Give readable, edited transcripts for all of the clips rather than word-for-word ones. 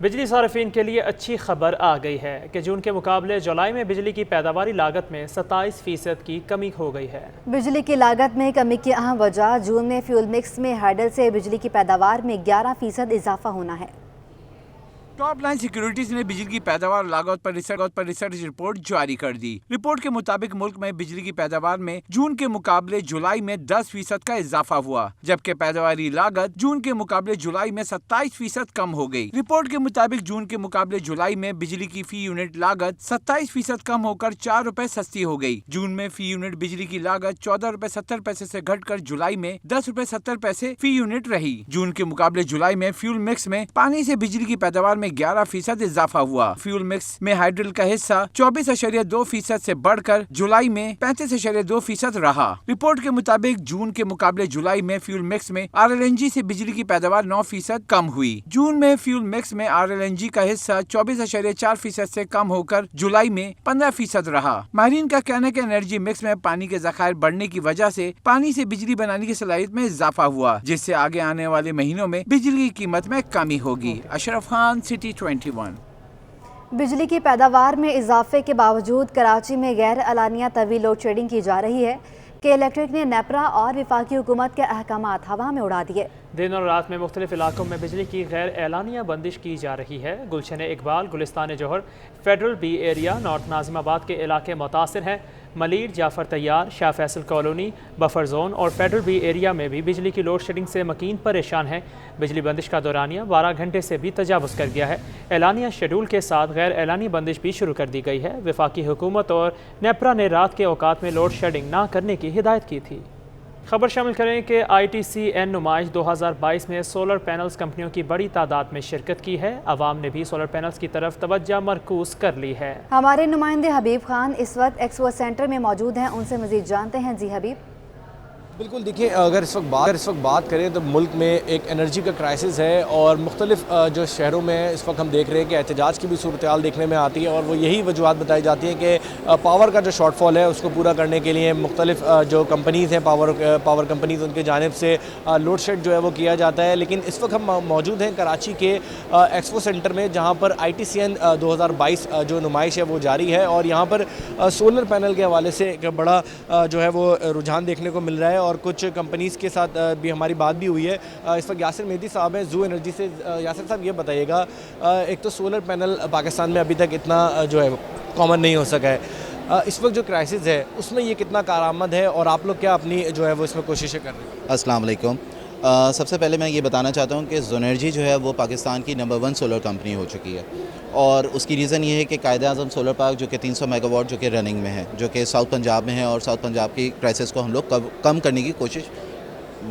بجلی صارفین کے لیے اچھی خبر آ گئی ہے کہ جون کے مقابلے جولائی میں بجلی کی پیداواری لاگت میں 27% کی کمی ہو گئی ہے۔ بجلی کی لاگت میں کمی کی اہم وجہ جون میں فیول مکس میں ہائیڈل سے بجلی کی پیداوار میں 11% اضافہ ہونا ہے۔ ٹاپ لائن سیکیورٹیز نے بجلی کی پیداوار لاگت پر ریسرچ رپورٹ جاری کر دی۔ رپورٹ کے مطابق ملک میں بجلی کی پیداوار میں جون کے مقابلے جولائی میں 10% کا اضافہ ہوا، جبکہ پیداواری لاگت جون کے مقابلے جولائی میں 27% کم ہو گئی۔ رپورٹ کے مطابق جون کے مقابلے جولائی میں بجلی کی فی یونٹ لاگت 27% کم ہو کر 4 روپے سستی ہو گئی۔ جون میں فی یونٹ بجلی کی لاگت 14 روپے 70 پیسے سے گھٹ کر جولائی میں 10 روپے 70 پیسے فی یونٹ رہی۔ جون کے مقابلے جولائی میں فیول مکس میں پانی سے بجلی کی پیداوار میں 11% اضافہ ہوا۔ فیول مکس میں ہائیڈرل کا حصہ 24.2% سے بڑھ کر جولائی میں 35.2% رہا۔ رپورٹ کے مطابق جون کے مقابلے جولائی میں فیول مکس میں RLNG سے بجلی کی پیداوار 9% کم ہوئی۔ جون میں فیول مکس میں RLNG کا حصہ 24.4% سے کم ہو کر جولائی میں 15% رہا۔ ماہرین کا کہنا ہے کہ انرجی مکس میں پانی کے ذخائر بڑھنے کی وجہ سے پانی سے بجلی بنانے کی صلاحیت میں اضافہ ہوا، جس سے آگے آنے والے مہینوں میں بجلی کی قیمت میں کمی ہوگی۔ اشرف خان، سٹی 21۔ بجلی کی پیداوار میں اضافے کے باوجود کراچی میں غیر اعلانیہ طویل لوڈ شیڈنگ کی جا رہی ہے کہ الیکٹرک نے نیپرا اور وفاقی حکومت کے احکامات ہوا میں اڑا دیے۔ دن اور رات میں مختلف علاقوں میں بجلی کی غیر اعلانیہ بندش کی جا رہی ہے۔ گلشن اقبال، گلستان جوہر، فیڈرل بی ایریا، نارتھ ناظم آباد کے علاقے متاثر ہیں۔ ملیر، جعفر طیار، شاہ فیصل کالونی، بفر زون اور فیڈرل بی ایریا میں بھی بجلی کی لوڈ شیڈنگ سے مکین پریشان ہیں۔ بجلی بندش کا دورانیہ 12 گھنٹے سے بھی تجاوز کر گیا ہے۔ اعلانیہ شیڈول کے ساتھ غیر اعلانی بندش بھی شروع کر دی گئی ہے۔ وفاقی حکومت اور نیپرا نے رات کے اوقات میں لوڈ شیڈنگ نہ کرنے کی ہدایت کی تھی۔ خبر شامل کریں کہ ITCN نمائش 2022 میں سولر پینلز کمپنیوں کی بڑی تعداد میں شرکت کی ہے۔ عوام نے بھی سولر پینلز کی طرف توجہ مرکوز کر لی ہے۔ ہمارے نمائندے حبیب خان اس وقت ایکسپو سینٹر میں موجود ہیں، ان سے مزید جانتے ہیں۔ جی حبیب۔ بالکل، دیکھیں اگر اس وقت بات کریں تو ملک میں ایک انرجی کا کرائسس ہے اور مختلف جو شہروں میں اس وقت ہم دیکھ رہے ہیں کہ احتجاج کی بھی صورتحال دیکھنے میں آتی ہے، اور وہ یہی وجوہات بتائی جاتی ہیں کہ پاور کا جو شارٹ فال ہے اس کو پورا کرنے کے لیے مختلف جو کمپنیز ہیں پاور کمپنیز، ان کے جانب سے لوڈ شیڈ جو ہے وہ کیا جاتا ہے۔ لیکن اس وقت ہم موجود ہیں کراچی کے ایکسپو سینٹر میں، جہاں پر ITCN 2022 جو نمائش ہے وہ جاری ہے، اور یہاں پر سولر پینل کے حوالے سے ایک بڑا جو ہے وہ رجحان دیکھنے کو مل رہا ہے، اور کچھ کمپنیز کے ساتھ بھی ہماری بات بھی ہوئی ہے۔ اس وقت یاسر مہدی صاحب ہیں زو انرجی سے۔ یاسر صاحب، یہ بتائیے گا، ایک تو سولر پینل پاکستان میں ابھی تک اتنا جو ہے کامن نہیں ہو سکا ہے، اس وقت جو کرائسس ہے اس میں یہ کتنا کارآمد ہے، اور آپ لوگ کیا اپنی جو ہے وہ اس میں کوششیں کر رہے ہیں؟ السلام علیکم۔ سب سے پہلے میں یہ بتانا چاہتا ہوں کہ زو انرجی جو ہے وہ پاکستان کی نمبر 1 سولر کمپنی ہو چکی ہے، اور اس کی ریزن یہ ہے کہ قائد اعظم سولر پارک جو کہ 300 میگا واٹ جو کہ رننگ میں ہے، جو کہ ساؤتھ پنجاب میں ہے، اور ساؤتھ پنجاب کی کرائسس کو ہم لوگ کم کرنے کی کوشش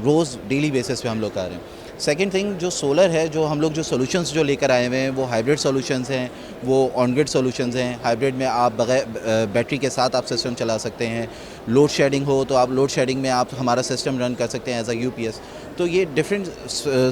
روز ڈیلی بیسس پہ ہم لوگ کر رہے ہیں۔ سیکنڈ تھنگ، جو سولر ہے، جو ہم لوگ جو سولوشنز جو لے کر آئے ہوئے ہیں وہ ہائیبرڈ سولوشنز ہیں، وہ آن گرڈ سولوشنز ہیں۔ ہائیبرڈ میں آپ بغیر بیٹری کے ساتھ آپ سسٹم چلا سکتے ہیں، لوڈ شیڈنگ ہو تو آپ لوڈ شیڈنگ میں آپ ہمارا سسٹم رن کر سکتے ہیں ایز اے UPS۔ تو یہ ڈفرینٹ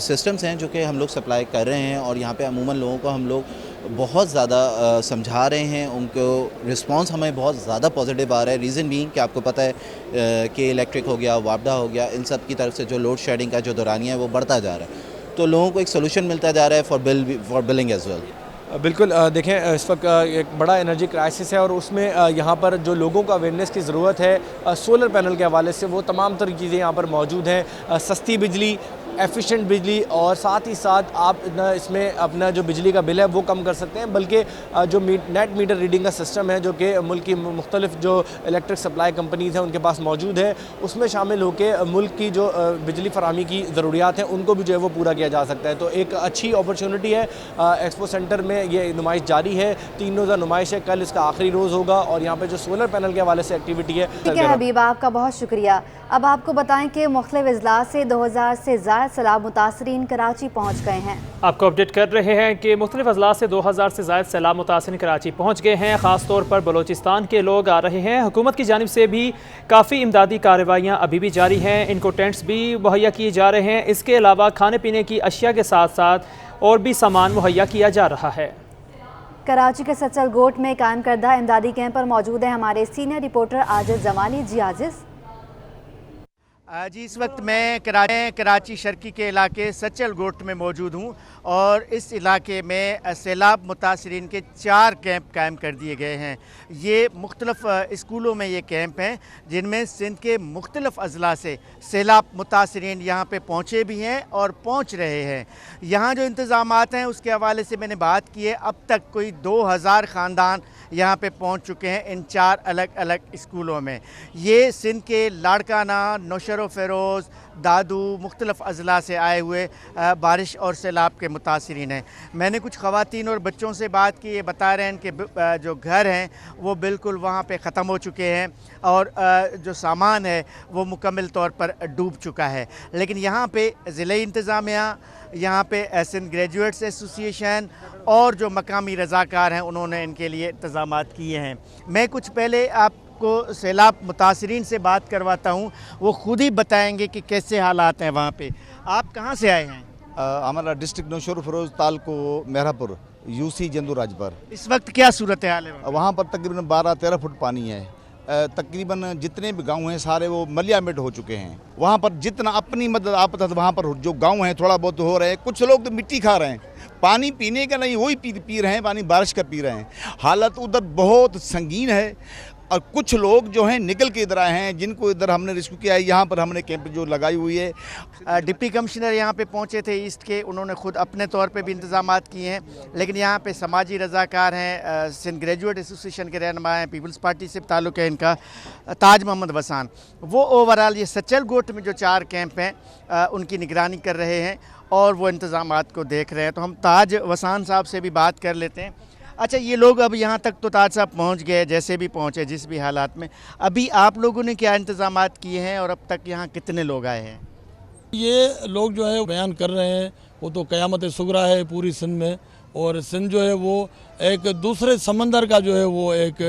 سسٹمز ہیں جو کہ ہم لوگ سپلائی کر رہے ہیں، اور یہاں پہ عموماً لوگوں کو ہم لوگ بہت زیادہ سمجھا رہے ہیں، ان کو رسپانس ہمیں بہت زیادہ پازیٹیو آ رہا ہے۔ ریزن بینگ کہ آپ کو پتہ ہے کہ الیکٹرک ہو گیا، وابڈا ہو گیا، ان سب کی طرف سے جو لوڈ شیڈنگ کا جو دورانیہ ہے وہ بڑھتا جا رہا ہے، تو لوگوں کو ایک سولوشن ملتا جا رہا ہے فار بلنگ ایز ویل۔ بالکل، دیکھیں اس وقت ایک بڑا انرجی کرائسس ہے، اور اس میں یہاں پر جو لوگوں کو اویئرنیس کی ضرورت ہے سولر پینل کے حوالے سے، وہ تمام تر چیزیں یہاں پر موجود ہیں۔ سستی بجلی، ایفیشینٹ بجلی، اور ساتھ ہی ساتھ آپ اس میں اپنا جو بجلی کا بل ہے وہ کم کر سکتے ہیں، بلکہ جو نیٹ میٹر ریڈنگ کا سسٹم ہے جو کہ ملک کی مختلف جو الیکٹرک سپلائی کمپنیز ہیں ان کے پاس موجود ہے، اس میں شامل ہو کے ملک کی جو بجلی فراہمی کی ضروریات ہیں ان کو بھی جو ہے وہ پورا کیا جا سکتا ہے۔ تو ایک اچھی اپرچونٹی ہے۔ ایکسپو سینٹر میں یہ نمائش جاری ہے، 3 روزہ نمائش ہے، کل اس کا آخری روز ہوگا، اور یہاں پہ جو سولر پینل کے حوالے سے ایکٹیویٹی ہے۔ ٹھیک ہے حبیب، آپ کا بہت شکریہ۔ اب آپ کو بتائیں کہ مختلف اضلاع سے 2000 سے زائد سیلاب متاثرین کراچی پہنچ گئے ہیں۔ آپ کو اپڈیٹ کر رہے ہیں کہ مختلف اضلاع سے 2000 سے زائد سیلاب متاثرین کراچی پہنچ گئے ہیں۔ خاص طور پر بلوچستان کے لوگ آ رہے ہیں۔ حکومت کی جانب سے بھی کافی امدادی کارروائیاں ابھی بھی جاری ہیں، ان کو ٹینٹس بھی مہیا کیے جا رہے ہیں۔ اس کے علاوہ کھانے پینے کی اشیاء کے ساتھ ساتھ اور بھی سامان مہیا کیا جا رہا ہے۔ کراچی کے سچل گوٹ میں قائم کردہ امدادی کیمپ پر موجود ہیں ہمارے سینئر رپورٹر عاجز جمالی۔ جی عاجز۔ जी इस वक्त मैं कराची शर्की के इलाके सचल गोट में मौजूद हूँ और इस इलाके में सैलाब मुतासरीन के 4 कैंप कायम कर दिए गए हैं। ये मुख्तलिफ स्कूलों में ये कैंप हैं जिनमें सिंध के मुख्तलिफ अजला से सैलाब मुतासरीन यहाँ पे पहुँचे भी हैं और पहुँच रहे हैं। यहाँ जो इंतज़ामात हैं उसके हवाले से मैंने बात की है, अब तक कोई 2000 ख़ानदान यहाँ पे पहुँच चुके हैं इन 4 अलग अलग स्कूलों में। ये सिंध के लाड़काना, नौशरो फ़िरोज़, दादू मुख्तलिफ अजला से आए हुए बारिश और सैलाब के मुतासरीन हैं। मैंने कुछ ख़वातीन और बच्चों से बात की, ये बता रहे हैं कि जो घर हैं वो बिल्कुल वहाँ पे ख़त्म हो चुके हैं और जो सामान है वो मुकम्मल तौर पर डूब चुका है। लेकिन यहाँ पे ज़िला इंतज़ामिया, यहाँ पे सिंध ग्रेजुएट्स एसोसिएशन और जो मकामी रज़ाकार हैं उन्होंने इनके लिए इंतज़ामात किए हैं। मैं कुछ पहले आपको सैलाब मुतासरीन से बात करवाता हूँ, वो ख़ुद ही बताएंगे कि कैसे हालात हैं वहाँ पे। आप कहाँ से आए हैं? हमारा डिस्ट्रिक्ट नौशर फरोज तालको मेहरापुर यूसी जंदू राजपर। इस वक्त क्या सूरत हाल है वहाँ पर तकरीबन 12-13 फुट पानी है। तकरीबन जितने भी गांव हैं सारे वो मलियामेट हो चुके हैं। वहाँ पर जितना अपनी मदद आपदा वहाँ पर जो गांव हैं थोड़ा बहुत हो रहे हैं। कुछ लोग तो मिट्टी खा रहे हैं, पानी पीने का नहीं वही पी रहे हैं, पानी बारिश का पी रहे हैं। हालत उधर बहुत संगीन है और कुछ लोग जो हैं निकल के इधर आए हैं जिनको इधर हमने रेस्क्यू किया है। यहाँ पर हमने कैंप जो लगाई हुई है। डिप्टी कमिश्नर यहाँ पे पहुँचे थे ईस्ट के, उन्होंने खुद अपने तौर पे भी इंतज़ामात किए हैं। लेकिन यहाँ पे समाजी रज़ाकार हैं, सिंध ग्रेजुएट एसोसिएशन के रहनुमा हैं, पीपल्स पार्टी से ताल्लुक़ है इनका, ताज मोहम्मद वसान, वो ओवरऑल ये सचल गोट में जो 4 कैंप हैं उनकी निगरानी कर रहे हैं और वो इंतज़ामात को देख रहे हैं। तो हम ताज वसान साहब से भी बात कर लेते हैं। अच्छा, ये लोग अब यहाँ तक तो ताज साहब पहुँच गए, जैसे भी पहुँचे जिस भी हालात में, अभी आप लोगों ने क्या इंतज़ामात किए हैं और अब तक यहाँ कितने लोग आए हैं? ये लोग जो है बयान कर रहे हैं वो तो क़यामत सुगरा है पूरी सिंध में, और सिंध जो है वो एक दूसरे समंदर का जो है वो एक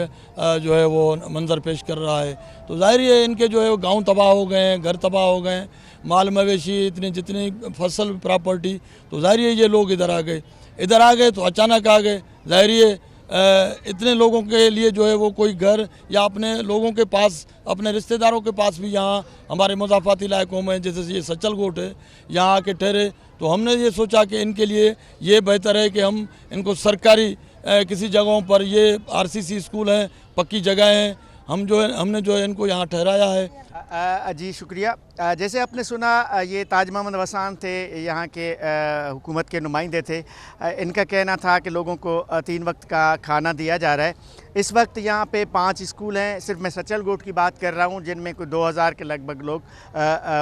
जो है वो मंजर पेश कर रहा है। तो ज़ाहिर है इनके जो है वो गाँव तबाह हो गए हैं, घर तबाह हो गए हैं, माल मवेशी इतनी जितनी फसल प्रॉपर्टी, तो ज़ाहिर है ये लोग इधर आ गए तो अचानक आ गए। ज़ाहिर है इतने लोगों के लिए जो है वो कोई घर या अपने लोगों के पास, अपने रिश्तेदारों के पास भी यहाँ हमारे मुज़ाफ़ाती इलाकों में जैसे ये सचल गोट है यहाँ आके ठहरे, तो हमने ये सोचा कि इनके लिए ये बेहतर है कि हम इनको सरकारी किसी जगहों पर, ये आरसीसी स्कूल हैं, पक्की जगह हैं, हमने जो है इनको यहाँ ठहराया है। जी शुक्रिया। जैसे आपने सुना, ये ताज मोहम्मद वसान थे, यहाँ के हुकूमत के नुमाइंदे थे। इनका कहना था कि लोगों को 3 वक्त का खाना दिया जा रहा है। इस वक्त यहाँ पे 5 स्कूल हैं, सिर्फ मैं सचल गोट की बात कर रहा हूँ, जिनमें कोई 2000 के लगभग लोग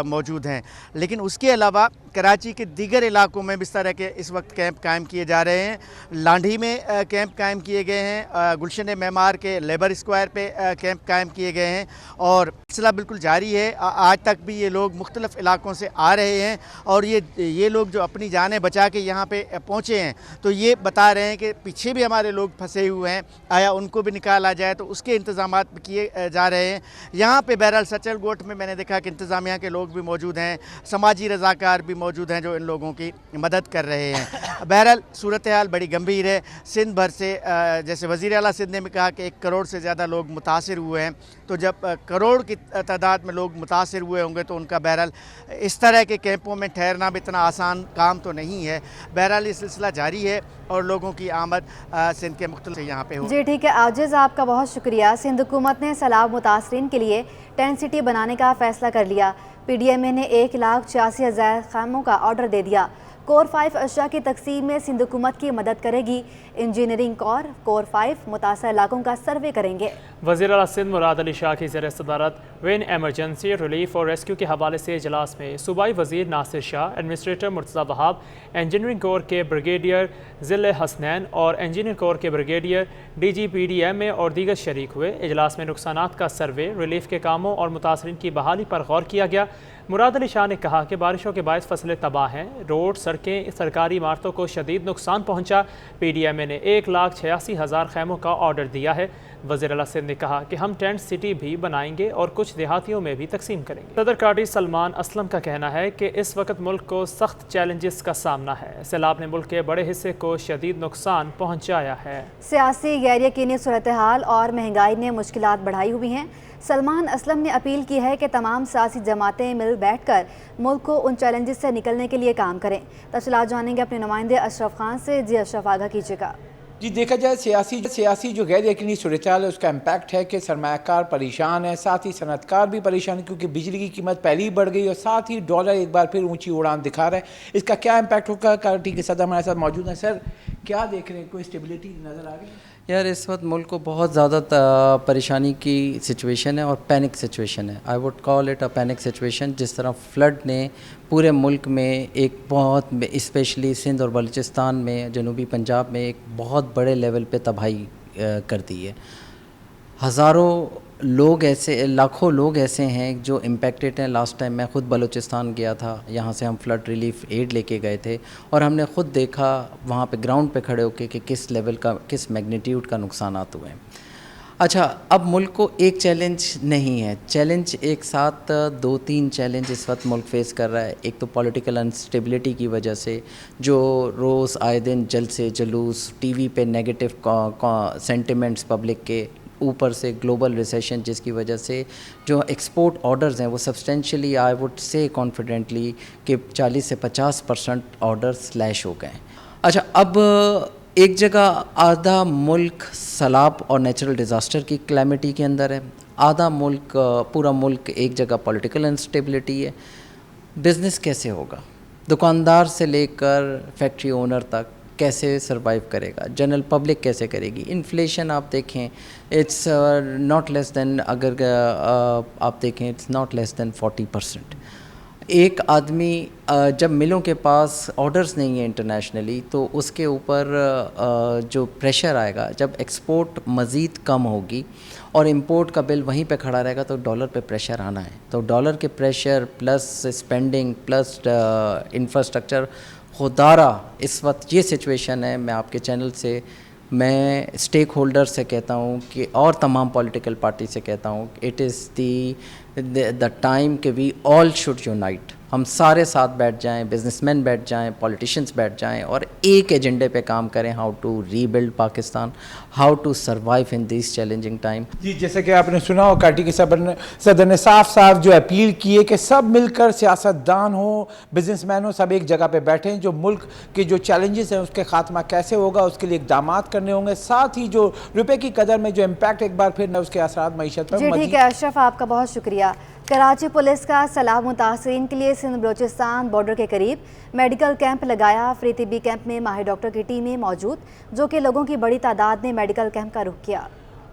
मौजूद हैं। लेकिन उसके अलावा कराची के दीगर इलाकों में भी इस तरह के इस वक्त कैंप कायम किए जा रहे हैं। लांढी में कैंप कायम किए गए हैं, गुलशन मेमार के लेबर स्क्वायर पे कैंप कायम किए गए हैं और सिलसिला बिल्कुल जारी है। आज तक भी ये लोग मुख्तलिफ इलाकों से आ रहे हैं और ये लोग जो अपनी जानें बचा के यहाँ पे पहुँचे हैं, तो ये बता रहे हैं कि पीछे भी हमारे लोग फंसे हुए हैं, आया उनको भी निकाला जाए, तो उसके इंतज़ामात किए जा रहे हैं। यहाँ पे बहरहाल सचल गोट में मैंने देखा कि इंतज़ामिया के लोग भी मौजूद हैं, समाजी रज़ाकार भी मौजूद हैं जो इन लोगों की मदद कर रहे हैं। बहरहाल सूरत हाल बड़ी गंभीर है। सिंध भर से, जैसे वज़ीर आला सिंध ने भी कहा कि 1 करोड़ से ज़्यादा लोग मुतासिर हुए हैं, तो जब करोड़ की तादाद में लोग मुतासिर हुए होंगे तो उनका बहरहाल इस तरह के कैंपों में ठहरना भी इतना आसान काम तो नहीं है। बहरहाल ये सिलसिला जारी है और लोगों की आमद सिंध के मुख्तलिफ यहाँ पे हो। जी ठीक है आजिज़, आपका बहुत शुक्रिया। सिंध हुकूमत ने सैलाब मुतासरीन के लिए टेंट सिटी बनाने का फैसला कर लिया। PDMA ने 1,86,000 खैमों का ऑर्डर दे दिया। कोर 5 अशिया की तकसीम में सिंध हुकूमत की मदद करेगी। इंजीनियरिंग कोर 5 मुतासर इलाकों का सर्वे करेंगे। वज़ीर आला सिंध मुराद अली शाह की ज़ेर सदारत विन एमरजेंसी रिलीफ और रेस्क्यू के हवाले से इजलास में सूबाई वज़ीर Nasir Shah, administrator Murtaza Wahab, engineering corps के ब्रिगेडियर ज़िल हसनैन और इंजीनियरिंग कोर के ब्रिगेडियर DG PDMA और दीगर शरीक हुए। इजलास में नुकसानात का सर्वे, रिलीफ के कामों और मुतासरीन की बहाली पर गौर किया गया। मुराद अली शाह ने कहा कि बारिशों के बायस फसलें तबाह हैं, रोड, सड़कें, सरकारी इमारतों को शदीद नुकसान पहुंचा। PDMA ने 1,86,000 खैमों का ऑर्डर दिया है। वज़ीर आला सिंध ने कहा कि हम टेंट सिटी भी बनाएंगे और कुछ देहातियों में भी तकसीम करेंगे। सदर काटी सलमान असलम का कहना है कि इस वक्त मुल्क को सख्त चैलेंजेस का सामना है। सैलाब ने मुल्क के बड़े हिस्से को शदीद नुकसान पहुँचाया है। सियासी गैर यकीनी सूरत हाल और महंगाई ने मुश्किलात बढ़ाई हुई हैं। सलमान असलम ने अपील की है कि तमाम सियासी जमातें मिल बैठ कर मुल्क को उन चैलेंजेस से निकलने के लिए काम करें। तफसीलात जानेंगे अपने नुमाइंदे अशरफ खान से। जी अशरफ, आगाह कीजिएगा। जी, देखा जाए सियासी जो गैर यकीनी सूरत-ए-हाल है उसका इम्पैक्ट है कि सरमायाकार परेशान है, साथ ही सनअतकार भी परेशान है क्योंकि बिजली की कीमत पहले ही बढ़ गई और साथ ही डॉलर एक बार फिर ऊंची उड़ान दिखा रहा है। इसका क्या इम्पैक्ट होगा? कार्टी के सदर हमारे साथ मौजूद हैं। सर, क्या देख रहे हैं, कोई स्टेबिलिटी नज़र आ रही है? यार, इस वक्त मुल्क को बहुत ज़्यादा परेशानी की सिचुएशन है और पैनिक सिचुएशन है। I would call it a panic situation. जिस तरह फ्लड ने पूरे मुल्क में एक बहुत, स्पेशली सिंध और बलूचिस्तान में, जनूबी पंजाब में एक बहुत बड़े लेवल पे तबाही कर दी है। हज़ारों लोग ऐसे, लाखों लोग ऐसे हैं जो इम्पेक्टेड हैं। लास्ट टाइम मैं ख़ुद बलूचिस्तान गया था, यहाँ से हम फ्लड रिलीफ एड लेके गए थे और हमने ख़ुद देखा वहाँ पे ग्राउंड पे खड़े होके कि किस लेवल का, किस मैग्नीट्यूड का नुकसानात हुए हैं। अच्छा, अब मुल्क को एक चैलेंज नहीं है, चैलेंज एक साथ 2-3 चैलेंज इस वक्त मुल्क फेस कर रहा है। एक तो पॉलिटिकल अनस्टेबिलिटी की वजह से जो रोज़ आए दिन जलसे जुलूस, टीवी पे नेगेटिव सेंटिमेंट्स पब्लिक के, ऊपर से ग्लोबल रिसेशन जिसकी वजह से जो एक्सपोर्ट ऑर्डर्स हैं वो substantially, I would say confidently कि 40 से 50% ऑर्डर स्लैश हो गए। अच्छा, अब एक जगह आधा मुल्क सैलाब और नेचुरल डिज़ास्टर की क्लैमिटी के अंदर है, आधा मुल्क, पूरा मुल्क एक जगह पॉलिटिकल अनस्टेबिलिटी है। बिज़नेस कैसे होगा? दुकानदार से लेकर फैक्ट्री ओनर तक कैसे सरवाइव करेगा? जनरल पब्लिक कैसे करेगी? इन्फ्लेशन आप देखें, इट्स नॉट लेस दैन, अगर आप देखें इट्स नॉट लेस दैन 40%। एक आदमी जब मिलों के पास ऑर्डर्स नहीं है इंटरनेशनली तो उसके ऊपर जो प्रेशर आएगा, जब एक्सपोर्ट मज़ीद कम होगी और इंपोर्ट का बिल वहीं पे खड़ा रहेगा तो डॉलर पे प्रेशर आना है। तो डॉलर के pressure plus spending plus infrastructure, खुदारा इस वक्त ये सिचुएशन है। मैं आपके चैनल से, मैं स्टेक होल्डर से कहता हूँ कि, और तमाम पॉलिटिकल पार्टी से कहता हूँ, इट इज़ द टाइम कि वी ऑल शुड यूनाइट। हम सारे साथ बैठ जाएं, बिजनेसमैन बैठ जाएं, पॉलिटिशियंस बैठ जाएं और एक एजेंडे पे काम करें, how to rebuild Pakistan, how to survive in this challenging time. जी, जैसे कि आपने सुना हो, कार्टी के सदर ने साफ जो अपील की है कि सब मिलकर, सियासतदान हो, बिजनेसमैन हो, सब एक जगह पे बैठें। जो मुल्क के जो चैलेंजेस हैं उसके खात्मा कैसे होगा उसके लिए इकदाम करने होंगे, साथ ही जो रुपए की कदर में जो इम्पैक्ट एक बार फिर उसके असरात मईशत पर। जी ठीक है अशरफ, आपका बहुत शुक्रिया। कराची पुलिस का सैलाब मुतासरीन के लिए सिंध बलूचिस्तान बॉर्डर के करीब मेडिकल कैंप लगाया। फ्री तिब्बी कैंप में माहिर डॉक्टर की टीमें मौजूद, जो कि लोगों की बड़ी तादाद ने मेडिकल कैंप का रुख किया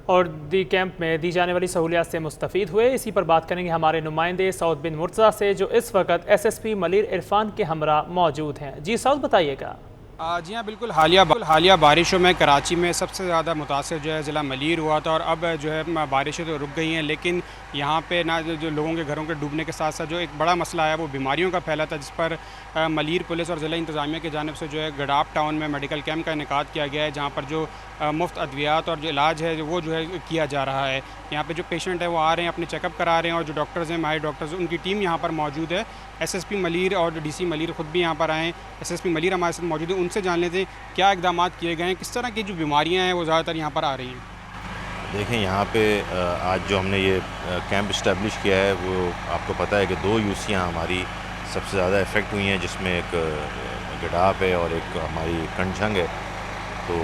और दी कैंप में दी जाने वाली सहूलियात से मुस्तफ़ीद हुए। इसी पर बात करेंगे हमारे नुमाइंदे सऊद बिन मुर्तज़ा से, जो इस वक्त SSP मलीर इरफान के हमरा मौजूद हैं। जी सऊद, बताइएगा। जी हाँ, बिल्कुल हालिया बारिशों में कराची में सबसे ज़्यादा मुतासर जो है ज़िला मलीर हुआ था और अब जो है बारिशें तो रुक गई हैं, लेकिन यहाँ पे ना जो लोगों के घरों के डूबने के साथ साथ जो एक बड़ा मसला आया वो बीमारियों का फैला था, जिस पर मलीर पुलिस और ज़िला इंतज़ामिया की जानिब से जो है गडाप टाउन में मेडिकल कैंप का इनेकाद किया गया है, जहाँ पर जो मुफ्त अद्वियात और जो इलाज है वो जो है किया जा रहा है। यहाँ पे जो पेशेंट है वो आ रहे हैं, अपने चेकअप करा रहे हैं और जो डॉक्टर्स हैं, माहिर डॉक्टर्स, उनकी टीम यहाँ पर मौजूद है। SSP मलीर और DC मलीर ख़ुद भी यहाँ पर आए हैं। SSP मलीर हमारे साथ मौजूद है, उनसे जान लेते हैं क्या इक़दाम किए गए हैं, किस तरह की जो बीमारियाँ हैं वो ज़्यादातर यहाँ पर आ रही हैं। देखें, यहाँ पे आज जो हमने ये कैंप इस्टेब्लिश किया है वो आपको पता है कि 2 यूसियाँ हमारी सबसे ज़्यादा इफ़ेक्ट हुई हैं, जिसमें एक गडाप है और एक हमारी कंडझंग है। तो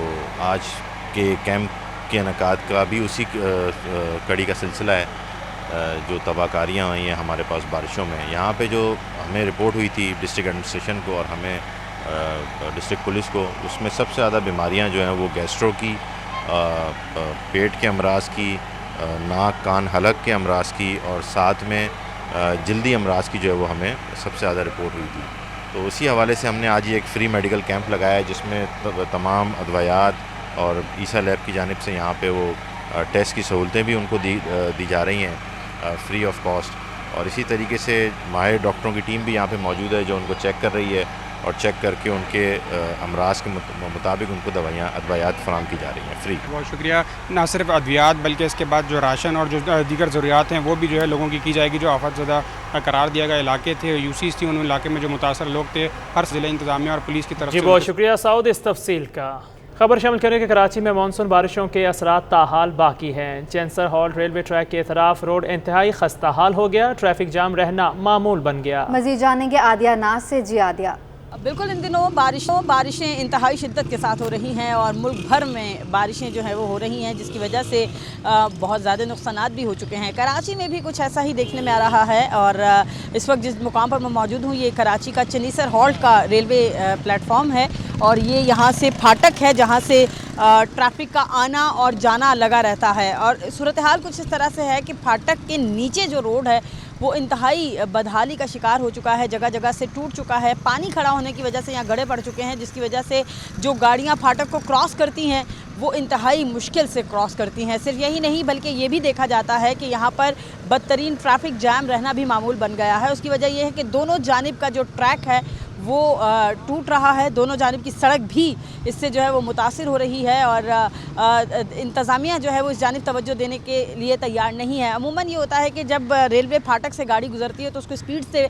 आज के कैंप के इनेकाद का भी उसी कड़ी का सिलसिला है। जो तबाहकारियाँ हुई हैं हमारे पास बारिशों में, यहाँ पे जो हमें रिपोर्ट हुई थी डिस्ट्रिक्ट एडमिनिस्ट्रेशन को और हमें डिस्ट्रिक्ट पुलिस को, उसमें सबसे ज़्यादा बीमारियाँ जो हैं वो गैस्ट्रो की, पेट के अमराज की, नाक कान हलक के अमराज की और साथ में जल्दी अमराज की जो है वो हमें सबसे ज़्यादा रिपोर्ट हुई थी। तो उसी हवाले से हमने आज ये एक फ्री मेडिकल कैंप लगाया है, जिसमें तमाम अदवायात और ईसा लैब की जानिब से यहाँ पे वो टेस्ट की सहूलतें भी उनको दी जा रही हैं फ्री ऑफ कॉस्ट। और इसी तरीके से माहिर डॉक्टरों की टीम भी यहाँ पे मौजूद है जो उनको चेक कर रही है और चेक करके उनके अमराज के मुताबिक उनको अद्वियात फराहम की जा रही हैं फ्री। बहुत शुक्रिया। ना सिर्फ अद्वियात बल्कि इसके बाद जो राशन और जो दीगर ज़रूरियात हैं वो भी जो है लोगों की जाएगी। जो आफत ज़दा करार दिया गया इलाके थे, यूसीज थी, उन इलाके में जो मुतासर लोग थे, हर ज़िला इंतज़ामिया और पुलिस की तरफ से। जी बहुत शुक्रिया सऊद इस तफसील का। खबर शामिल करें कि कराची में मानसून बारिशों के असरात ताहाल बाकी हैं। चैंसर हॉल रेलवे ट्रैक के तरफ रोड इंतहाई खस्ता हाल हो गया, ट्रैफिक जाम रहना मामूल बन गया। मजीद जानेंगे आदिया नाज से। जी आदिया। बिल्कुल, इन दिनों बारिशें इंतहाई शिद्दत के साथ हो रही हैं और मुल्क भर में बारिशें जो हैं वो हो रही हैं, जिसकी वजह से बहुत ज़्यादा नुकसानात भी हो चुके हैं। कराची में भी कुछ ऐसा ही देखने में आ रहा है और इस वक्त जिस मुकाम पर मैं मौजूद हूँ, ये कराची का चनीसर हॉल्ट का रेलवे प्लेटफॉर्म है और ये यहाँ से फाटक है जहाँ से ट्रैफिक का आना और जाना लगा रहता है। और सूरत हाल कुछ इस तरह से है कि फाटक के नीचे जो रोड है वो इंतहाई बदहाली का शिकार हो चुका है, जगह जगह से टूट चुका है। पानी खड़ा होने की वजह से यहाँ गड्ढे पड़ चुके हैं, जिसकी वजह से जो गाड़ियाँ फाटक को क्रॉस करती हैं वो इंतहाई मुश्किल से क्रॉस करती हैं। सिर्फ यही नहीं बल्कि ये भी देखा जाता है कि यहाँ पर बदतरीन ट्रैफिक जैम रहना भी मामूल बन गया है। उसकी वजह यह है कि दोनों जानिब का जो ट्रैक है वो टूट रहा है, दोनों जानिब की सड़क भी इससे जो है वो मुतासिर हो रही है और इंतज़ामिया जो है वो इस जानिब तवज्जो देने के लिए तैयार नहीं है। अमूमन ये होता है कि जब रेलवे फाटक से गाड़ी गुजरती है तो उसको स्पीड से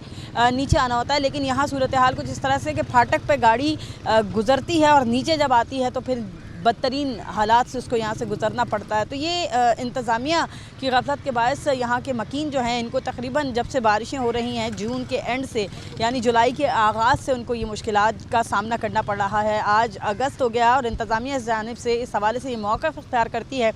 नीचे आना होता है, लेकिन यहाँ सूरत हाल कुछ इस तरह से कि फाटक पे गाड़ी गुजरती है और नीचे जब आती है तो फिर बदतरीन हालात से उसको यहाँ से गुजरना पड़ता है। तो ये इंतज़ामिया की गफलत के बायस यहाँ के मकीन जो हैं, इनको तकरीबन जब से बारिशें हो रही हैं जून के एंड से यानी जुलाई के आगाज़ से उनको ये मुश्किलात का सामना करना पड़ रहा है। आज अगस्त हो गया और इंतज़ामिया इस जानिब से इस हवाले से ये मौक़िफ़ इख्तियार करती है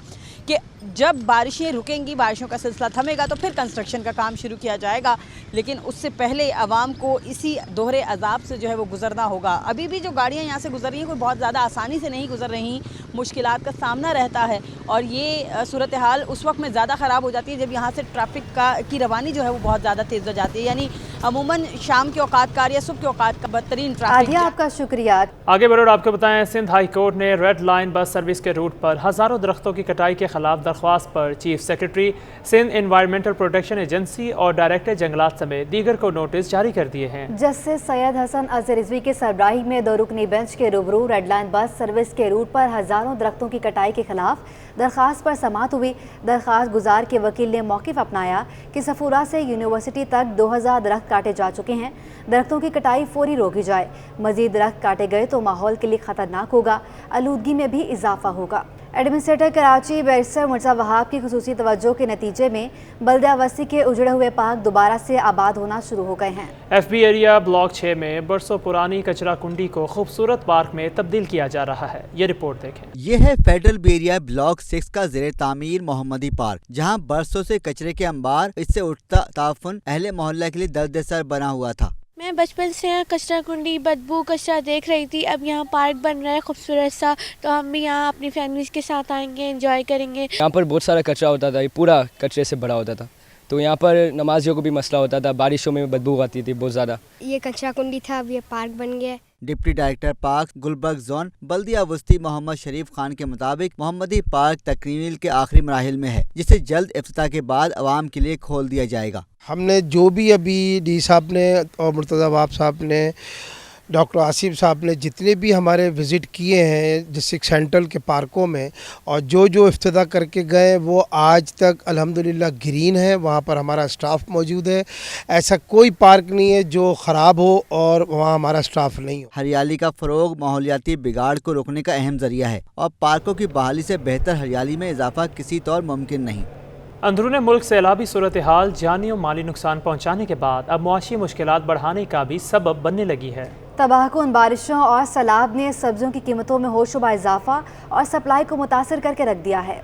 कि जब बारिशें रुकेंगी, बारिशों का सिलसिला थमेगा तो फिर कंस्ट्रक्शन का काम शुरू किया जाएगा, लेकिन उससे पहले आवाम को इसी दोहरे अजाब से जो है वो गुजरना होगा। अभी भी जो गाड़ियाँ यहाँ से गुजर रही हैं कोई बहुत ज़्यादा आसानी से नहीं गुजर रही, मुश्किलात का सामना रहता है और ये सूरत हाल उस वक्त में ज़्यादा ख़राब हो जाती है जब यहाँ से ट्रैफिक की रवानी जो है वो बहुत ज़्यादा तेज़ हो जाती है, यानी अमूमन शाम के औकात कार या सुबह के औकात का बदतरीन ट्रैफिक। आपका शुक्रिया। आगे बढ़ो, आपको बताएं सिंध हाई कोर्ट ने रेड लाइन बस सर्विस के रूट पर हज़ारों दरख्तों की कटाई के खिलाफ दरख्वास्त पर chief secretary Sindh environmental protection agency और डायरेक्टर जंगलात समेत दीगर को नोटिस जारी कर दिए हैं। जस्टिस सैयद हसन अजहर रिजवी के सरबराही में 2 रुकनी बेंच के रूबरू रेड लाइन बस सर्विस के रूट पर हज़ारों दरख्तों की कटाई के खिलाफ दरख्वास्त पर समाअत हुई। दरख्वास्त गुजार के वकील ने मौक़िफ़ अपनाया कि सफूरा से यूनिवर्सिटी तक 2000 दरख्त काटे जा चुके हैं, दरख्तों की कटाई फौरी रोकी जाए। मज़ीद दरख्त काटे गए तो माहौल के लिए ख़तरनाक होगा, आलूदगी में भी इजाफा होगा। एडमिनिस्ट्रेटर कराची बैरिस्टर मिर्ज़ा वहाब की खुसूसी तवज्जो के नतीजे में बल्दिया बस्ती के उजड़े हुए पार्क दोबारा से आबाद होना शुरू हो गए हैं। FB एरिया ब्लॉक 6 में बरसों पुरानी कचरा कुंडी को खूबसूरत पार्क में तब्दील किया जा रहा है। ये रिपोर्ट देखें। ये है फेडरल बी एरिया ब्लॉक 6 का ज़ेरे तामीर मोहम्मदी पार्क, जहाँ बरसों से कचरे के अंबार, इससे उठता ताफुन अहले मोहल्ला के लिए दर्द-ए-सर बना हुआ था। मैं बचपन से यहाँ कचरा कुंडी, बदबू, कचरा देख रही थी। अब यहाँ पार्क बन रहा है खूबसूरत सा, तो हम भी यहाँ अपनी फैमिलीज के साथ आएंगे, एंजॉय करेंगे। यहाँ पर बहुत सारा कचरा होता था, ये पूरा कचरे से भरा होता था, तो यहाँ पर नमाजियों को भी मसला होता था, बारिशों में बदबू आती थी बहुत ज़्यादा। ये कचरा कुंडी था, अब ये पार्क बन गया। Deputy director park Gulberg zone बल्दिया वस्ती मोहम्मद शरीफ खान के मुताबिक मोहम्मदी पार्क तकमील के आखिरी मराहिल में है, जिसे जल्द इफ्तिताह के बाद आवाम के लिए खोल दिया जाएगा। हमने जो भी अभी डी साहब ने और मुर्तज़ा वहाब साहब ने, डॉक्टर आसिफ साहब ने जितने भी हमारे विज़िट किए हैं डिस्ट्रिक्ट सेंट्रल के पार्कों में और जो जो इफ्तिताह करके गए वो आज तक अल्हम्दुलिल्लाह ग्रीन है। वहाँ पर हमारा स्टाफ मौजूद है, ऐसा कोई पार्क नहीं है जो ख़राब हो और वहाँ हमारा स्टाफ नहीं हो। हरियाली का फ़रोग माहौलियाती बिगाड़ को रोकने का अहम ज़रिया है और पार्कों की बहाली से बेहतर हरियाली में इजाफा किसी तौर मुमकिन नहीं। अंदरूनी मुल्क सैलाबी सूरत हाल जानी और माली नुकसान पहुँचाने के बाद अब मुआशी मुश्किलात बढ़ाने का भी सबब बनने लगी है। तबाहकुन बारिशों और सैलाब ने सब्जियों की कीमतों में होशरुबा इजाफा और सप्लाई को मुतासर करके रख दिया है।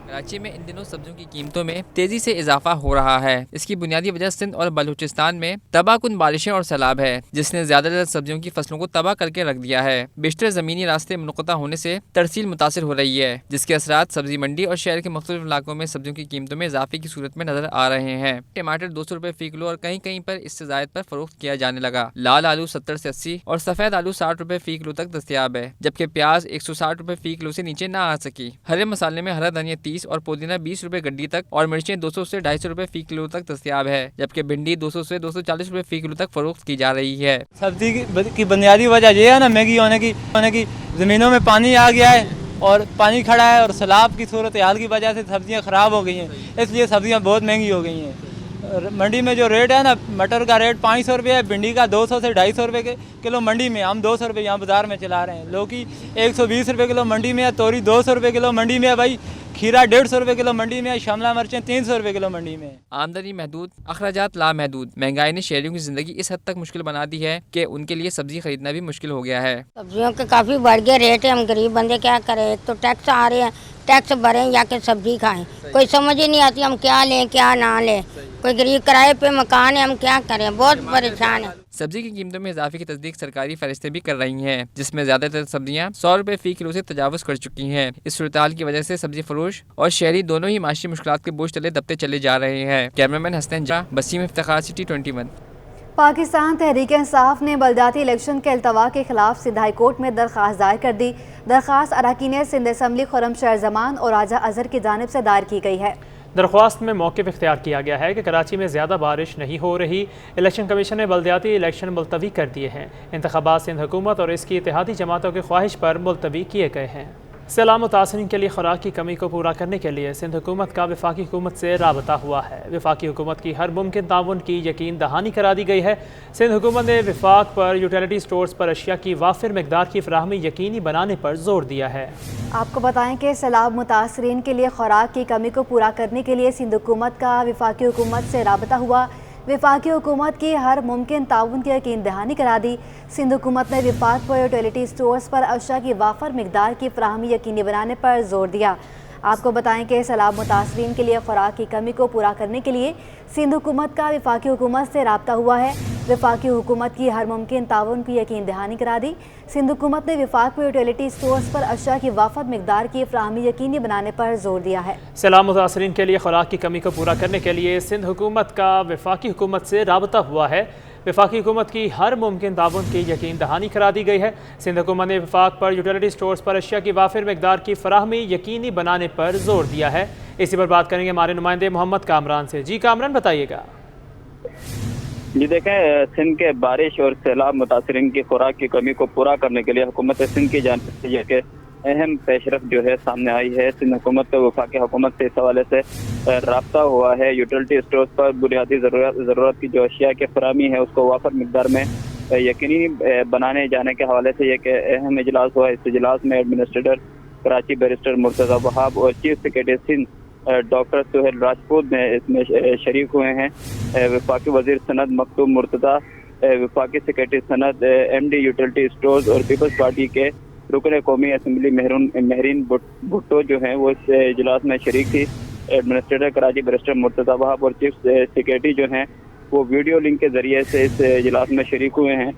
कराची में इन दिनों सब्जियों की कीमतों में तेजी से इजाफा हो रहा है। इसकी बुनियादी वजह सिंध और बलूचिस्तान में तबाहकुन बारिशें और सैलाब है, जिसने ज्यादातर सब्जियों की फसलों को तबाह करके रख दिया है। बेशतर ज़मीनी रास्ते मुनक़ता होने से तरसील मुतासर हो रही है, जिसके असरात सब्जी मंडी और शहर के मुख्तलिफ इलाकों में सब्जियों की कीमतों में इजाफे की सूरत में नजर आ रहे हैं। टमाटर 200 रुपये फ़ी किलो और कहीं कहीं पर इससे ज़ायद पर फरोख्त किया जाने लगा। लाल आलू 70 से 80 और सफ़ेद आलू 60 रुपये फ़ी किलो तक दस्तियाब है, जबकि प्याज 160 रुपये फ़ी किलो से नीचे ना आ सकी। हरे मसाले में हरा धनिया 30 और पुदीना 20 रुपए गड्डी तक और मिर्चें 200 से 250 रुपए फ़ी किलो तक दस्तियाब है, जबकि भिंडी 200 से 240 रुपए फ़ी किलो तक फरोख्त की जा रही है। सब्जी की बुनियादी वजह यह है ना महंगी होने की ज़मीनों में पानी आ गया है और पानी खड़ा है और सैलाब की सूरत हाल की वजह से सब्जियां ख़राब हो गई हैं, इसलिए सब्जियां बहुत महंगी हो गई हैं। मंडी में जो रेट है ना, मटर का रेट 500 रुपये है, भिंडी का 200 से 250 रुपये के किलो मंडी में, हम 200 रुपये यहाँ बाज़ार में चला रहे हैं। लौकी 120 रुपये किलो मंडी में है, तोरी 200 रुपये किलो मंडी में है भाई, खीरा 150 रुपये किलो मंडी में है, शिमला मिर्चें 300 रुपये किलो मंडी में है। आमदनी महदूद, अखराजात लामहदूद, महंगाई ने शहरियों की ज़िंदगी इस हद तक मुश्किल बना दी है कि उनके लिए सब्ज़ी खरीदना भी मुश्किल हो गया है। सब्जियों के काफ़ी बढ़ गए रेट है, हम गरीब बंदे क्या करें, एक तो टैक्स आ रहे हैं, टैक्स भरें या कि सब्जी खाएं, कोई समझ ही नहीं आती हम क्या लें क्या ना लें। कोई गरीब किराए पे मकान है, हम क्या करें, बहुत परेशान है। सब्जी की कीमतों में इजाफे की तस्दीक सरकारी फरिश्तें भी कर रही हैं, जिसमें ज़्यादातर सब्जियां 100 रुपये फ़ी किलो से तजावज़ कर चुकी हैं। इस सूरत की वजह से सब्जी फरोश और शहरी दोनों ही माशी मुश्किलात के बोझ तले दबते चले जा रहे हैं। कैमरामैन हसनैन जा, बसीम इफ्तिखार, सिटी 21। पाकिस्तान तहरीक इंसाफ ने बलदियाती इलेक्शन के अल्तवा के खिलाफ सिंध हाई कोर्ट में दरख्वास्त दायर कर दी। दरख्वास्त अरकान सिंध असम्बली खुर्रमशहर जमान और राजा अजहर की जानिब से दायर की गई है। दरख्वास्त में मौक़िफ़ इख्तियार किया गया है कि कराची में ज़्यादा बारिश नहीं हो रही। इलेक्शन कमीशन ने बलदियाती इलेक्शन मुलतवी कर दिए हैं। इंतखाबात सिंध हुकूमत और इसकी इत्तेहादी जमातों की ख्वाहिश पर मुलतवी किए गए हैं। सैलाब मुतासरीन के लिए खुराक की कमी को पूरा करने के लिए सिंध हुकूमत का वफाकी हुकूमत से राबता हुआ है। वफाकी हुकूमत की हर मुमकिन ताउन की यकीन दहानी करा दी गई है। सिंध हुकूमत ने वफाक पर यूटिलिटी स्टोर्स पर अशिया की वाफिर मकदार की फराहमी यकीनी बनाने पर जोर दिया है। आपको बताएं कि सैलाब मुतासरीन के लिए खुराक की कमी को पूरा करने के लिए सिंध हुकूमत का वफाकी हुकूमत से राबता हुआ। वफाकी हुकूमत की हर मुमकिन ताउन की यकीन दहानी करा दी। सिंध हुकूमत ने वफाक पर यूटिलिटी स्टोर्स पर अशिया की वाफर मकदार की फराहमी यकीनी बनाने पर जोर दिया। आपको बताएं कि सैलाब मुतासरीन के लिए खुराक की कमी को पूरा करने के लिए सिंध हुकूमत का वफाकी हुकूमत से राब्ता हुआ है। वफाकी हुकूमत की हर मुमकिन ताउन की यकीन दहानी करा दी। सिंध हुकूमत ने वफाक पर यूटिलिटी स्टोर्स पर अशिया की वाफर मकदार की फराहमी यकीनी बनाने पर जोर दिया है। सैलाब मुतासरीन के लिए खुराक की कमी को पूरा करने के लिए सिंध हुकूमत का वफाकी हुकूमत से राबता हुआ है। वफाकी हुकूमत की हर मुमकिन ताउन की यकीन दहानी करा दी गई है। सिंध हुकूमत ने वफाक पर यूटिलिटी स्टोर्स पर अशिया की वाफिर मकदार की फराहमी यकीनी बनाने पर जोर दिया है। इसी पर बात करेंगे हमारे नुमाइंदे मोहम्मद कामरान से। जी कामरान, बताइएगा। जी देखें, सिंध के बारिश और सैलाब मुतासरीन की खुराक की कमी को पूरा करने के लिए हुकूमत सिंध की जानिब से यह अहम पेशरफ जो है सामने आई है। सिंध हुकूमत को वफाकी हुकूमत से इस हवाले से राब्ता हुआ है। यूटिलिटी स्टोर्स पर बुनियादी ज़रूरत की जो अशिया की फराहमी है उसको वाफर मकदार में यकीनी बनाने जाने के हवाले से एक अहम इजलास हुआ। इस इजलास में एडमिनिस्ट्रेटर कराची बैरिस्टर मुर्तज़ा वहाब और chief secretary Sindh doctor Suhail Rajput ने इसमें शरीक हुए हैं। वफाकी वज़ीर सनद मखदूम मुर्तज़ा, वफाकी सेक्रेटरी सनद, MD यूटिलिटी स्टोर्स और पीपल्स पार्टी के रुकन कौमी असम्बली महरीन भुट्टो जो हैं वो इस इजलास में शरीक थी। एडमिनिस्ट्रेटर कराची बैरिस्टर मुर्तज़ा वहाब और चीफ सेक्रेटरी जो हैं वो वीडियो लिंक के ज़रिए से इस इजलास में शरीक हुए हैं।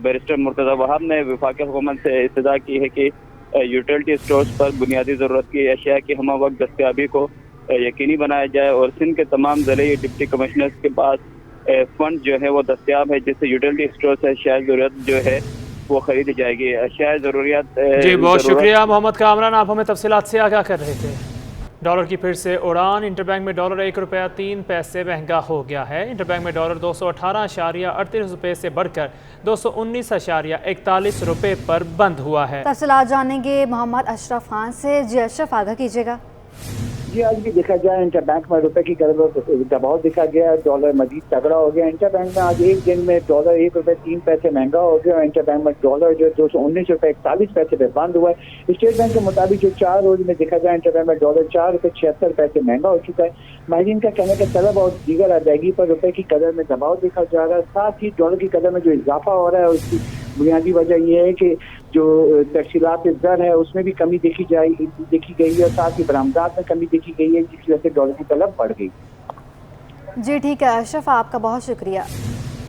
बैरिस्टर मुर्तज़ा वहाब ने वफाकी हुकूमत से इस्तदा की है कि यूटिलिटी स्टोर्स पर बुनियादी ज़रूरत की अशिया की हम वक्त दस्तयाबी को यकीनी बनाया जाए और सिंध के तमाम ज़िले डिप्टी कमिश्नर्स के पास फंड जो है वो दस्तयाब है, जिससे यूटिलिटी स्टोर से अशिया ज़रूरत जो है वो खरीदी जाएगी। अशिया ज़रूरियात। जी बहुत शुक्रिया मोहम्मद कामरान, आप हमें तफसीलात से आगाह कर रहे थे। डॉलर की फिर से उड़ान। इंटरबैंक में डॉलर 1 रुपया 3 पैसे महंगा हो गया है। इंटरबैंक में डॉलर 218.38 रुपये से बढ़कर 219.41 रुपये पर बंद हुआ है। तफसीलात जानेंगे मोहम्मद अशरफ खान से। जी अशरफ, आगाह कीजिएगा। जी आज भी देखा जाए इंटरबैंक में रुपए की दबाव देखा गया, डॉलर मजीद तगड़ा हो गया। इंटरबैंक में आज एक दिन में डॉलर 1 रुपये 3 पैसे महंगा हो गया और इंटरबैंक में डॉलर जो 219 रुपये 41 पैसे पे बंद हुआ है। स्टेट बैंक के मुताबिक जो 4 रोज में देखा जाए इंटरबैंक में डॉलर 4 रुपये 76 पैसे महंगा हो चुका है। माहिरीन का कहना है कि तलब और दीगर अदायगी पर रुपए की कदर में दबाव देखा जा रहा है। साथ ही डॉलर की कदर में जो इजाफा हो रहा है उसकी बुनियादी वजह यह है कि जो तफसीलात दर है उसमें भी कमी देखी गई है और साथ ही बरामदात में कमी देखी गई है, जिसकी वजह से डॉलर की तलब बढ़ गई। जी ठीक है अशरफ, आपका बहुत शुक्रिया।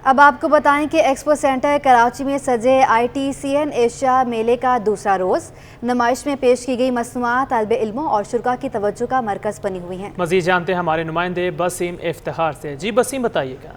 अब आपको बताएं कि एक्सपो सेंटर कराची में सजे ITCN एशिया मेले का दूसरा रोज़। नुमाइश में पेश की गई मसनूआत तालिब इल्मों और शुरा की तवज्जो का मरकज़ बनी हुई हैं। मज़ीद जानते हैं हमारे नुमाइंदे बसीम इफ्तिखार से। जी बसीम, बताइएगा।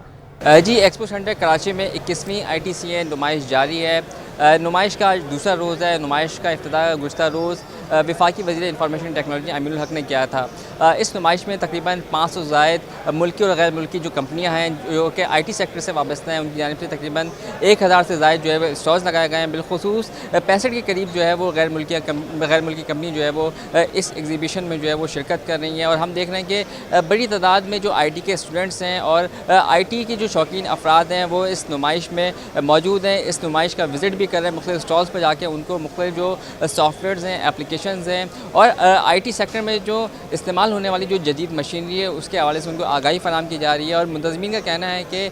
जी एक्सपो सेंटर कराची में 21वीं ITCN नुमाइश जारी है। नुमाइश का आज दूसरा रोज़ है। नुमाइश का इफ्तिताह गुज़श्ता रोज़ वफाकी वज़ीर इंफॉर्मेशन टेक्नोलॉजी अमीनुल हक ने किया था। इस नुमाइश में तकरीबन 500 ज़ायद मुल्की और गैर मुल्की जो कंपनियाँ हैं जो कि IT सेक्टर से वाबस्ता हैं, उनकी जानिब से तकरीबन 1000 से ज़ायद जो है स्टॉल्स लगाए गए हैं। बिलखुसूस 65 के करीब जो है वो गैर मुल्की कंपनी जो है वो इस एग्जीबिशन में जो है वो शिरकत कर रही हैं। और हम देख रहे हैं कि बड़ी तादाद में जो IT के स्टूडेंट्स हैं और IT के जो शौकीन अफराद हैं वो इस नुमाइश में मौजूद हैं। इस नुमाइश का विज़िट भी कर रहे हैं, मुख्तलिफ स्टॉल्स पर जाके उनको मुख्तलिफ जो सॉफ्टवेयर्स हैं, एप्लीकेशंस हैं और IT सेक्टर में जो इस्तेमाल होने वाली जो जदीद मशीनरी है उसके हवाले से उनको आगाही फराहम की जा रही है। और मुंतज़मीन का कहना है कि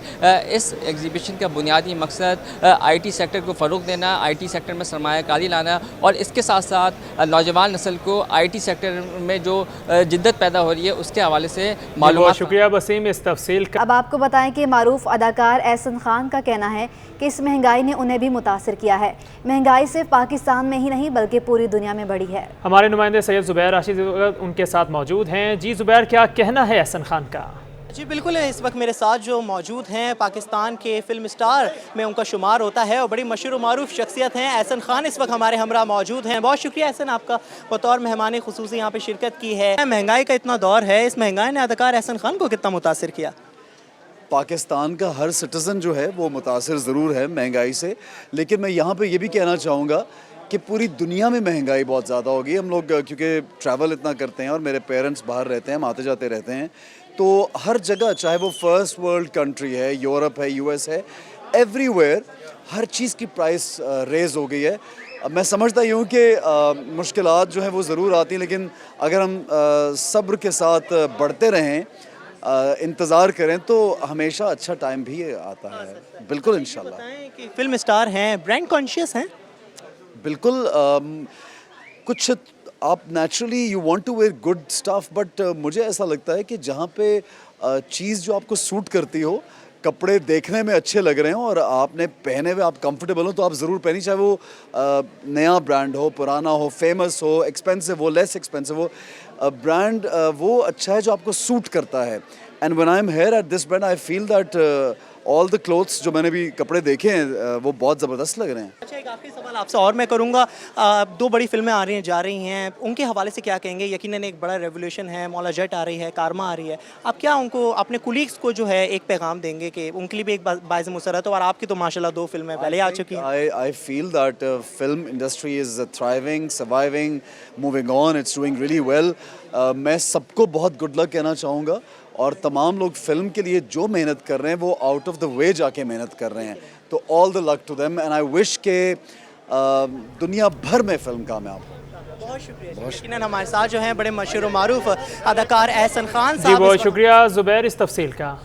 इस एग्जीबिशन का बुनियादी मकसद IT सेक्टर को फ़रोग़ देना, IT सेक्टर में सरमायाकारी लाना और इसके साथ साथ नौजवान नस्ल को IT सेक्टर में जो जिद्दत पैदा हो रही है उसके हवाले से मालूमात। शुक्रिया वसीम इस तफसील का। अब आपको बताएं कि मारूफ अदाकार एहसन खान का कहना है कि इस महंगाई ने उन्हें भी मुतासिर किया है। महंगाई सिर्फ पाकिस्तान में ही नहीं बल्कि पूरी दुनिया में बढ़ी है। हमारे नुमाइंदे सैयद ज़ुबैर राशिद उनके साथ मौजूद हैं। जी ज़ुबैर, क्या कहना है एहसन खान का? जी बिल्कुल, इस वक्त मेरे साथ जो मौजूद हैं पाकिस्तान के फिल्म स्टार में उनका शुमार होता है और बड़ी मशहूर और मारूफ शख्सियत हैं एहसन खान, इस वक्त हमारे हमरा मौजूद हैं। बहुत शुक्रिया एहसन, आपका बतौर मेहमान खुसूसी यहाँ पे शिरकत की है। महंगाई का इतना दौर है, इस महंगाई ने अदाकार एहसन खान को कितना मुतासिर किया? पाकिस्तान का हर सिटीज़न जो है वो मुतासिर ज़रूर है महंगाई से, लेकिन मैं यहाँ पे ये भी कहना चाहूँगा कि पूरी दुनिया में महंगाई बहुत ज़्यादा होगी। हम लोग क्योंकि ट्रैवल इतना करते हैं और मेरे पेरेंट्स बाहर रहते हैं, हम आते जाते रहते हैं, तो हर जगह चाहे वो फर्स्ट वर्ल्ड कंट्री है, यूरोप है, US है, एवरीवेयर हर चीज़ की प्राइस रेज़ हो गई है। मैं समझता ही हूँ कि मुश्किलात जो हैं वो ज़रूर आती हैं, लेकिन अगर हम सब्र के साथ बढ़ते रहें, इंतज़ार करें तो हमेशा अच्छा टाइम भी आता है। बिल्कुल इंशाल्लाह। बताएं कि फिल्म स्टार हैं, ब्रांड कॉन्शियस हैं? बिल्कुल। कुछ आप naturally you want to wear good stuff, but मुझे ऐसा लगता है कि जहाँ पे चीज़ जो आपको सूट करती हो, कपड़े देखने में अच्छे लग रहे हैं और आपने पहने हुए आप कंफर्टेबल हो तो आप ज़रूर पहनी, चाहे वो नया ब्रांड हो, पुराना हो, फेमस हो, एक्सपेंसिव हो, लेस एक्सपेंसिव हो, ब्रांड वो अच्छा है जो आपको सूट करता है। And when I am here at this brand I feel that all the clothes जो मैंने भी कपड़े देखे हैं वो बहुत ज़बरदस्त लग रहे हैं। अच्छा, एक आखिरी सवाल आपसे और मैं करूँगा, 2 बड़ी फिल्में आ रही हैं, जा रही हैं, उनके हवाले से क्या कहेंगे? यकीनन एक बड़ा रेवोल्यूशन है, मौला जेट आ रही है, कारमा आ रही है, आप क्या उनको अपने कुलीग्स को जो है एक पैगाम देंगे कि उनके लिए भी एक बाइज़ मुसरत हो? और आपकी तो माशाल्लाह 2 फिल्में पहले आ चुकी हैं। I feel that film industry is thriving, surviving, moving on, it's doing really well. मैं सबको बहुत गुड लक कहना चाहूँगा और तमाम लोग फिल्म के लिए जो मेहनत कर रहे हैं वो आउट ऑफ द वे जाके मेहनत कर रहे हैं, तो all the luck to them and I wish के दुनिया भर में फिल्म कामयाब हो। बहुत शुक्रिया। यकीनन हमारे साथ जो हैं बड़े मशहूर और मारूफ अदाकार एहसन खान जी, साहब। बहुत शुक्रिया ज़ुबैर इस तफसील का।